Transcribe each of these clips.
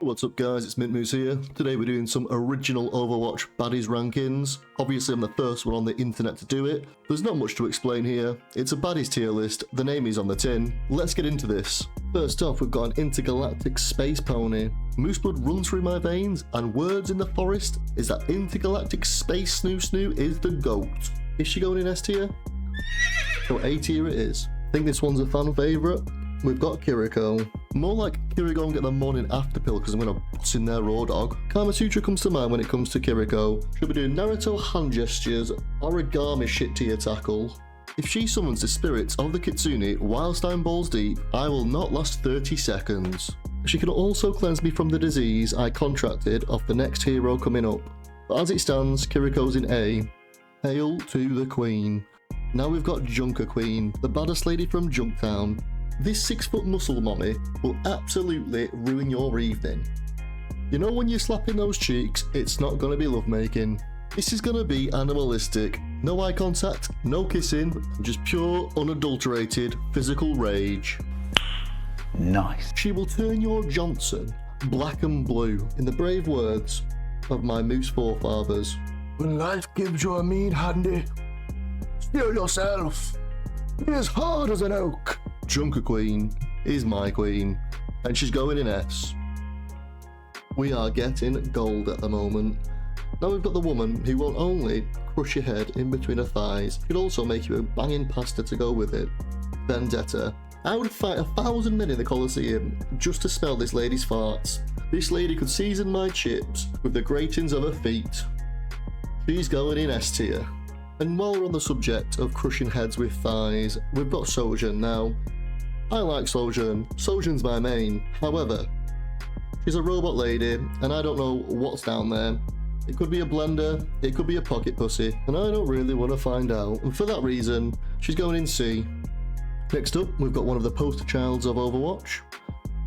What's up guys, it's Mint Moose here. Today we're doing some original Overwatch Baddies rankings. Obviously I'm the first one on the internet to do it. There's not much to explain here. It's a Baddies tier list, the name is on the tin. Let's get into this. First off, we've got an intergalactic space pony. Moose blood runs through my veins, and words in the forest is that intergalactic space snoo is the GOAT. Is she going in S tier? So A tier it is. I think this one's a fan favourite. We've got Kiriko. More like Kiriko and get the morning after pill because I'm going to bust in their raw dog. Kama Sutra comes to mind when it comes to Kiriko. She'll be doing Naruto hand gestures, origami shit tier tackle. If she summons the spirits of the Kitsune whilst I'm balls deep, I will not last 30 seconds. She can also cleanse me from the disease I contracted off the next hero coming up. But as it stands, Kiriko's in A. Hail to the Queen. Now we've got Junker Queen, the baddest lady from Junktown. This 6-foot muscle mommy will absolutely ruin your evening. You know when you're slapping those cheeks, it's not going to be lovemaking. This is going to be animalistic. No eye contact, no kissing, just pure, unadulterated physical rage. Nice. She will turn your Johnson black and blue, in the brave words of my moose forefathers. When life gives you a mean handy, steel yourself. Be as hard as an oak. Junker Queen is my queen, and she's going in S. We are getting gold at the moment. Now we've got the woman who won't only crush your head in between her thighs, she'll also make you a banging pasta to go with it. Vendetta. I would fight 1,000 men in the Colosseum just to smell this lady's farts. This lady could season my chips with the gratings of her feet. She's going in S tier. And while we're on the subject of crushing heads with thighs, we've got Sojourn now. I like Sojourn. Sojourn's my main. However, she's a robot lady, and I don't know what's down there. It could be a blender, it could be a pocket pussy, and I don't really want to find out. And for that reason, she's going in C. Next up, we've got one of the poster childs of Overwatch.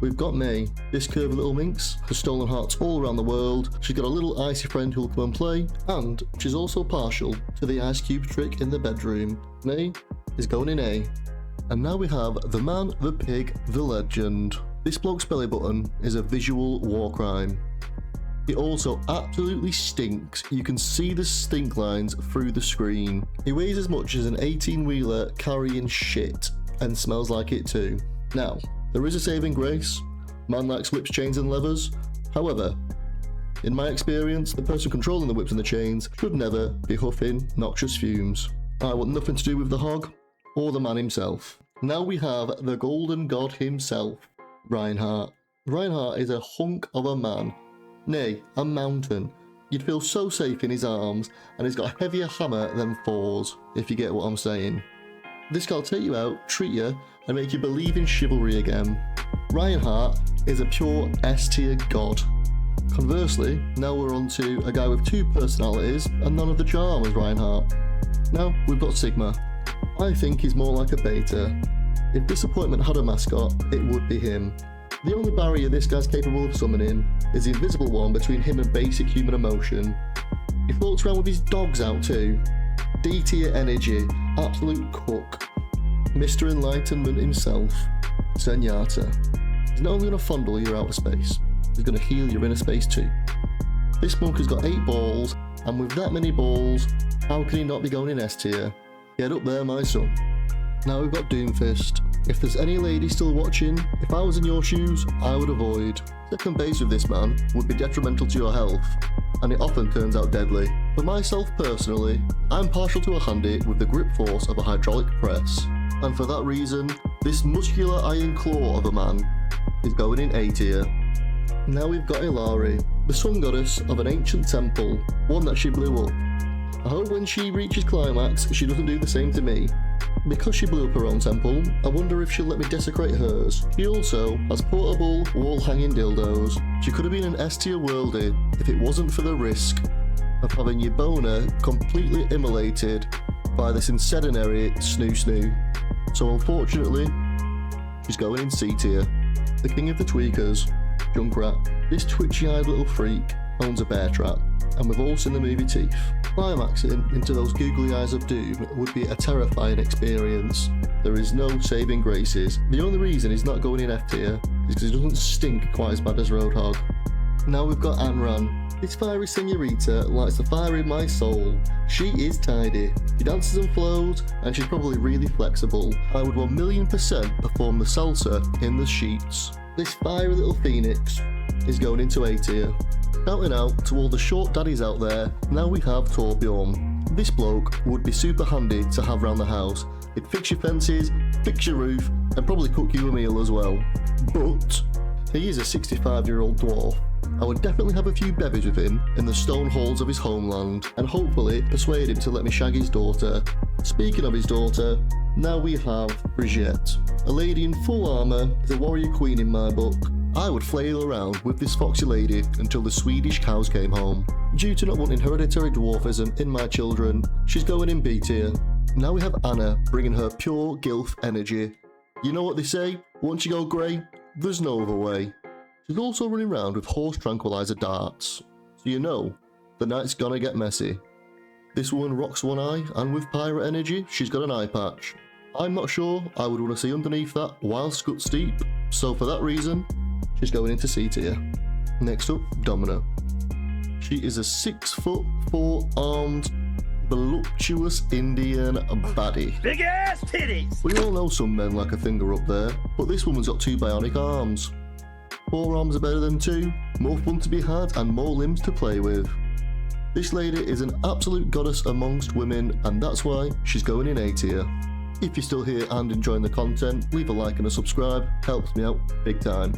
We've got May. This curvy little minx has stolen hearts all around the world. She's got a little icy friend who'll come and play, and she's also partial to the ice cube trick in the bedroom. May is going in A. And now we have the man, the pig, the legend. This bloke's belly button is a visual war crime. It also absolutely stinks. You can see the stink lines through the screen. He weighs as much as an 18-wheeler carrying shit, and smells like it too. Now, there is a saving grace. Man likes whips, chains and levers. However, in my experience, the person controlling the whips and the chains should never be huffing noxious fumes. I want nothing to do with the hog or the man himself. Now we have the golden god himself, Reinhardt. Reinhardt is a hunk of a man, nay, a mountain. You'd feel so safe in his arms, and he's got a heavier hammer than Thor's, if you get what I'm saying. This guy'll take you out, treat you, and make you believe in chivalry again. Reinhardt is a pure S tier god. Conversely, now we're on to a guy with 2 personalities and none of the charm as Reinhardt. Now we've got Sigma. I think he's more like a beta. If Disappointment had a mascot, it would be him. The only barrier this guy's capable of summoning is the invisible one between him and basic human emotion. He floats around with his dogs out too. D tier energy, absolute cook. Mr. Enlightenment himself, Zenyatta. He's not only going to fondle your outer space, he's going to heal your inner space too. This monk has got 8 balls, and with that many balls, how can he not be going in S tier? Get up there, my son. Now we've got Doomfist. If there's any lady still watching, if I was in your shoes, I would avoid. Second base with this man would be detrimental to your health, and it often turns out deadly. For myself personally, I'm partial to a handy with the grip force of a hydraulic press. And for that reason, this muscular iron claw of a man is going in A tier. Now we've got Ilari, the sun goddess of an ancient temple, one that she blew up. I hope when she reaches climax, she doesn't do the same to me. Because she blew up her own temple, I wonder if she'll let me desecrate hers. She also has portable, wall-hanging dildos. She could have been an S tier worldie if it wasn't for the risk of having your boner completely immolated by this incendiary snoo. So unfortunately, she's going in C tier. The king of the tweakers, Junkrat. This twitchy-eyed little freak owns a bear trap, and we've all seen the movie Teeth. Climaxing into those googly eyes of doom would be a terrifying experience. There is no saving graces. The only reason he's not going in F tier is because he doesn't stink quite as bad as Roadhog. Now we've got Anran. This fiery senorita lights the fire in my soul. She is tidy. She dances and flows, and she's probably really flexible. I would 1,000,000% perform the salsa in the sheets. This fiery little phoenix is going into A tier. Shouting out to all the short daddies out there, now we have Torbjorn. This bloke would be super handy to have around the house. He'd fix your fences, fix your roof, and probably cook you a meal as well. But he is a 65-year-old dwarf. I would definitely have a few bevies with him in the stone halls of his homeland, and hopefully persuade him to let me shag his daughter. Speaking of his daughter, now we have Brigitte. A lady in full armour is a warrior queen in my book. I would flail around with this foxy lady until the Swedish cows came home. Due to not wanting hereditary dwarfism in my children, she's going in B tier. Now we have Anna bringing her pure gilf energy. You know what they say, once you go grey, there's no other way. She's also running around with horse tranquilizer darts, so you know, the night's gonna get messy. This woman rocks one eye, and with pirate energy, she's got an eye patch. I'm not sure I would want to see underneath that wild scut steep, so for that reason, she's going into C tier. Next up, Domino. She is a 6'4" armed, voluptuous Indian baddie. Big ass titties! We all know some men like a finger up there, but this woman's got 2 bionic arms. 4 arms are better than 2, more fun to be had and more limbs to play with. This lady is an absolute goddess amongst women, and that's why she's going in A tier. If you're still here and enjoying the content, leave a like and a subscribe, helps me out big time.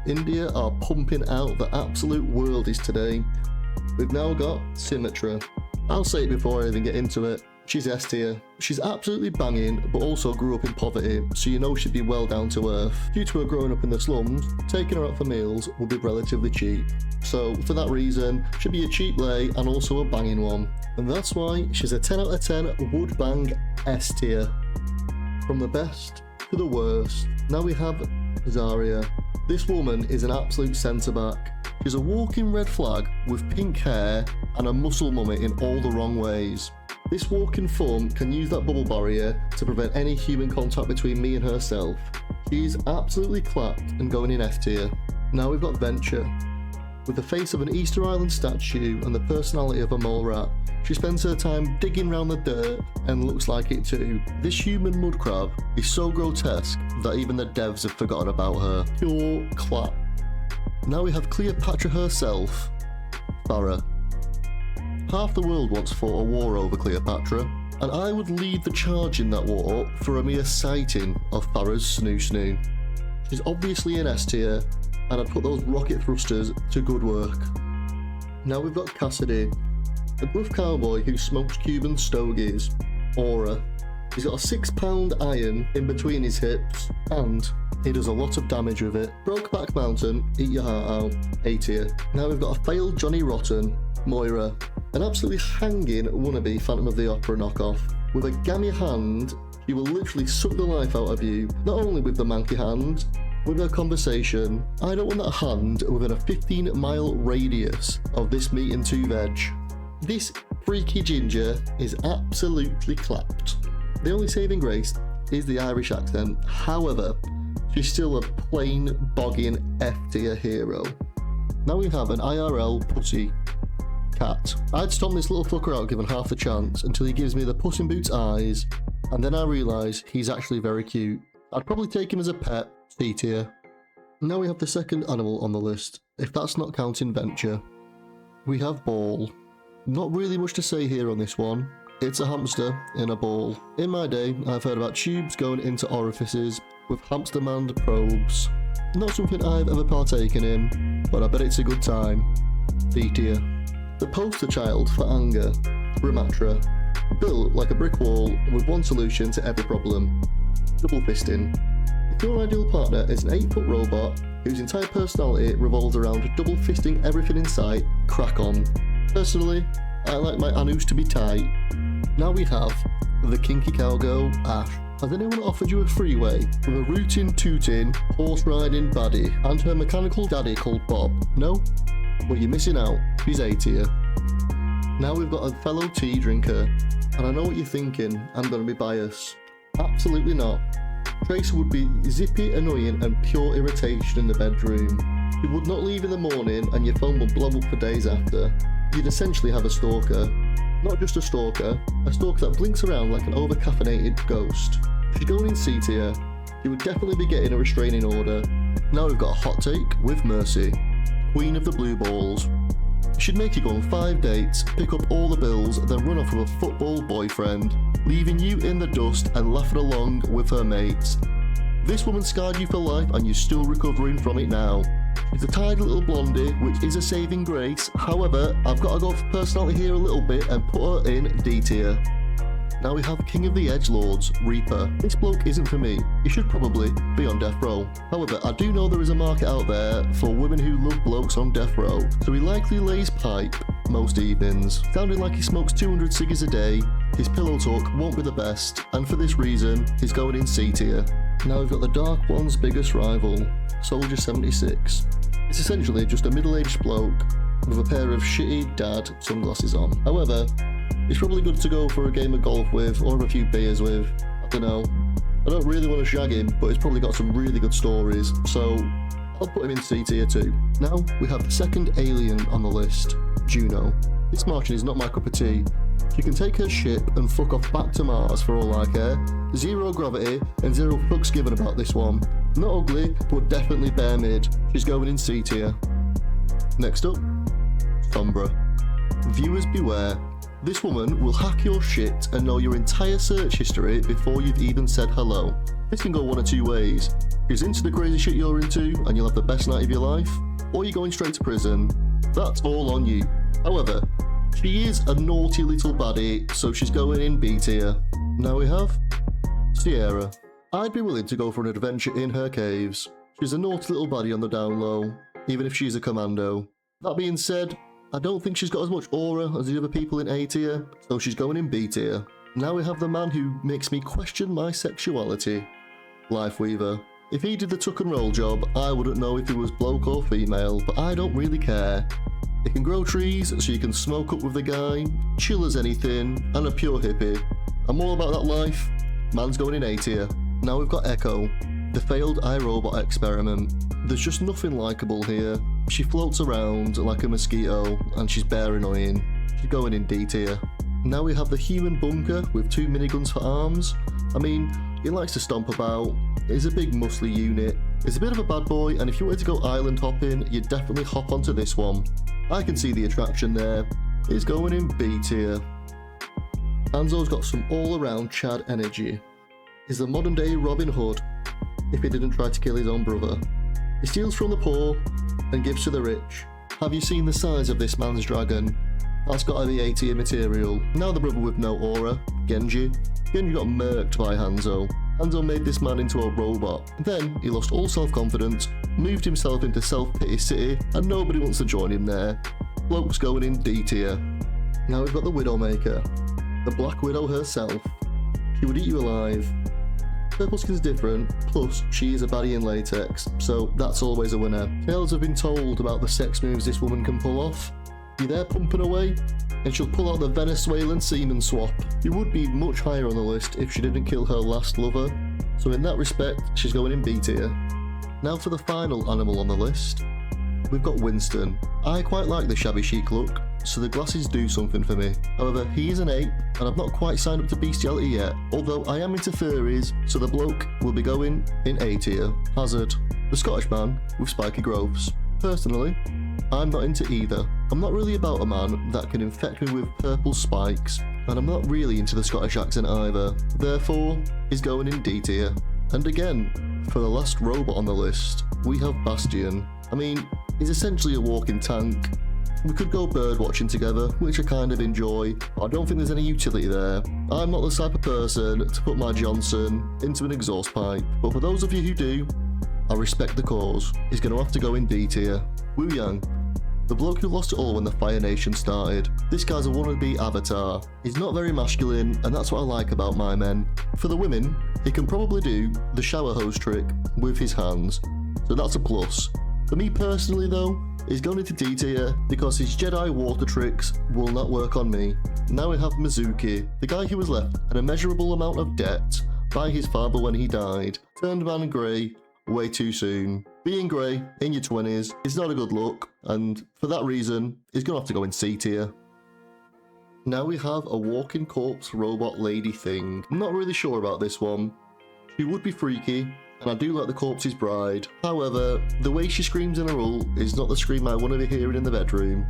India are pumping out the absolute worldies today. We've now got Symmetra. I'll say it before I even get into it. She's S tier. She's absolutely banging, but also grew up in poverty, so you know she'd be well down to earth. Due to her growing up in the slums, taking her out for meals would be relatively cheap. So for that reason, she'd be a cheap lay and also a banging one. And that's why she's a 10 out of 10 would bang S tier. From the best to the worst, now we have Zarya. This woman is an absolute centre back. She's a walking red flag with pink hair and a muscle mummy in all the wrong ways. This walking form can use that bubble barrier to prevent any human contact between me and herself. She's absolutely clapped and going in F tier. Now we've got Venture. With the face of an Easter Island statue and the personality of a mole rat, she spends her time digging around the dirt and looks like it too. This human mud crab is so grotesque that even the devs have forgotten about her. Pure clap. Now we have Cleopatra herself, Farah. Half the world once fought a war over Cleopatra, and I would lead the charge in that war for a mere sighting of Farah's snoo snoo. She's obviously in S tier, and I'd put those rocket thrusters to good work. Now we've got Cassidy, a gruff cowboy who smokes Cuban stogies. Aura. He's got a 6-pound iron in between his hips, and he does a lot of damage with it. Brokeback Mountain, eat your heart out, A tier. Now we've got a failed Johnny Rotten, Moira, an absolutely hanging wannabe Phantom of the Opera knockoff. With a gammy hand, she will literally suck the life out of you, not only with the manky hand, with her conversation. I don't want that hand within a 15-mile radius of this meat and 2 veg. This freaky ginger is absolutely clapped. The only saving grace is the Irish accent. However, she's still a plain bogging F tier hero. Now we have an IRL pussy cat. I'd stomp this little fucker out given half the chance until he gives me the Puss in Boots eyes, and then I realise he's actually very cute. I'd probably take him as a pet, C tier. Now we have the second animal on the list, if that's not counting Venture. We have Ball. Not really much to say here on this one. It's a hamster in a ball. In my day, I've heard about tubes going into orifices with hamster manned probes. Not something I've ever partaken in, but I bet it's a good time. D tier. The poster child for anger, Ramatra. Built like a brick wall with one solution to every problem. Double fisting. If your ideal partner is an 8-foot robot whose entire personality revolves around double fisting everything in sight, crack on. Personally, I like my anus to be tight. Now we have the kinky cowgirl, Ash. Has anyone offered you a freeway with a rootin' tootin' horse riding baddie and her mechanical daddy called Bob? No? Well, you're missing out. She's A tier. Now we've got a fellow tea drinker, and I know what you're thinking, I'm going to be biased. Absolutely not. Tracer would be zippy, annoying, and pure irritation in the bedroom. You would not leave in the morning, and your phone would blow up for days after. You'd essentially have a stalker. Not just a stalker that blinks around like an over-caffeinated ghost. If you're going in C tier, you would definitely be getting a restraining order. Now we've got a hot take with Mercy, Queen of the Blue Balls. She'd make you go on 5 dates, pick up all the bills, then run off with a football boyfriend, leaving you in the dust and laughing along with her mates. This woman scarred you for life and you're still recovering from it now. She's a tidy little blondie, which is a saving grace. However, I've got to go for personality here a little bit and put her in D tier. Now we have King of the Edgelords, Reaper. This bloke isn't for me. He should probably be on death row. However, I do know there is a market out there for women who love blokes on death row, so he likely lays pipe most evenings. Sounding like he smokes 200 ciggies a day, his pillow talk won't be the best, and for this reason, he's going in C tier. Now we've got the Dark One's biggest rival, Soldier 76. It's essentially just a middle-aged bloke with a pair of shitty dad sunglasses on. However, it's probably good to go for a game of golf with, or a few beers with. I don't know. I don't really want to shag him, but he's probably got some really good stories, so I'll put him in C tier too. Now we have the second alien on the list, Juno. This Martian is not my cup of tea. She can take her ship and fuck off back to Mars for all I care. Zero gravity and zero fucks given about this one. Not ugly, but definitely bare mid. She's going in C tier. Next up, Sombra. Viewers beware. This woman will hack your shit and know your entire search history before you've even said hello. This can go one of two ways. She's into the crazy shit you're into and you'll have the best night of your life, or you're going straight to prison. That's all on you. However, she is a naughty little baddie, so she's going in B tier. Now we have Sierra. I'd be willing to go for an adventure in her caves. She's a naughty little baddie on the down low, even if she's a commando. That being said, I don't think she's got as much aura as the other people in A tier, so she's going in B tier. Now we have the man who makes me question my sexuality, Lifeweaver. If he did the tuck and roll job, I wouldn't know if he was bloke or female, but I don't really care. He can grow trees so you can smoke up with the guy, chill as anything, and a pure hippie. I'm all about that life. Man's going in A tier. Now we've got Echo, the failed iRobot experiment. There's just nothing likeable here. She floats around like a mosquito and she's bare annoying. She's going in D tier. Now we have the human bunker with 2 miniguns for arms. I mean, he likes to stomp about. He's a big muscly unit. He's a bit of a bad boy, and if you wanted to go island hopping, you'd definitely hop onto this one. I can see the attraction there. He's going in B tier. Hanzo's got some all-around Chad energy. He's the modern day Robin Hood, if he didn't try to kill his own brother. He steals from the poor and gives to the rich. Have you seen the size of this man's dragon? That's gotta be A tier material. Now the brother with no aura, Genji. Genji got murked by Hanzo. Hanzo made this man into a robot. Then he lost all self-confidence, moved himself into Self-Pity City, and nobody wants to join him there. Bloke's going in D tier. Now we've got the Widowmaker, the Black Widow herself. She would eat you alive. Purple skin's different, plus she is a baddie in latex, so that's always a winner. Tales have been told about the sex moves this woman can pull off. You're there pumping away, and she'll pull out the Venezuelan semen swap. You would be much higher on the list if she didn't kill her last lover, so in that respect, she's going in B tier. Now for the final animal on the list, we've got Winston. I quite like the shabby chic look, so the glasses do something for me. However, he is an ape, and I've not quite signed up to bestiality yet, although I am into furries, so the bloke will be going in A tier. Hazard, the Scottish man with spiky growths. Personally, I'm not into either. I'm not really about a man that can infect me with purple spikes, and I'm not really into the Scottish accent either. Therefore, he's going in D tier. And again, for the last robot on the list, we have Bastion. I mean, he's essentially a walking tank. We could go bird watching together, which I kind of enjoy, but I don't think there's any utility there. I'm not the type of person to put my Johnson into an exhaust pipe, but for those of you who do, I respect the cause. He's going to have to go in D tier. Wu Yang, the bloke who lost it all when the Fire Nation started. This guy's a wannabe avatar. He's not very masculine, and that's what I like about my men. For the women, he can probably do the shower hose trick with his hands, so that's a plus. For me personally though, is going into D tier because his Jedi water tricks will not work on me. Now we have Mizuki, the guy who was left an immeasurable amount of debt by his father when he died. Turned man grey way too soon. Being grey in your 20s is not a good look, and for that reason, he's going to have to go in C tier. Now we have a walking corpse robot lady thing. I'm not really sure about this one. She would be freaky, and I do like the corpse's bride. However, the way she screams in her ult is not the scream I want to be hearing in the bedroom.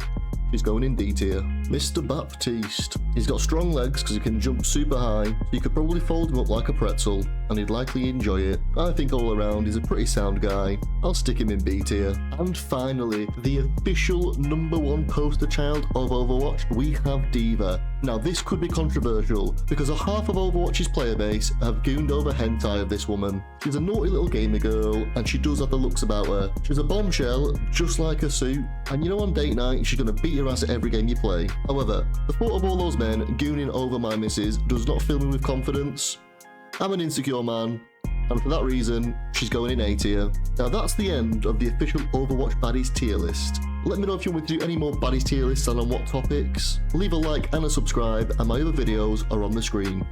She's going in D tier. Mr. Baptiste. He's got strong legs because he can jump super high, so you could probably fold him up like a pretzel, and he'd likely enjoy it. I think all around he's a pretty sound guy. I'll stick him in B tier. And finally, the official #1 poster child of Overwatch, we have Diva. Now this could be controversial, because a half of Overwatch's player base have gooned over hentai of this woman. She's a naughty little gamer girl, and she does have the looks about her. She's a bombshell, just like her suit, and you know on date night, she's gonna beat your ass at every game you play. However, the thought of all those men gooning over my missus does not fill me with confidence. I'm an insecure man, and for that reason, she's going in A tier. Now that's the end of the official Overwatch Baddies tier list. Let me know if you want me to do any more Baddies tier lists and on what topics. Leave a like and a subscribe, and my other videos are on the screen.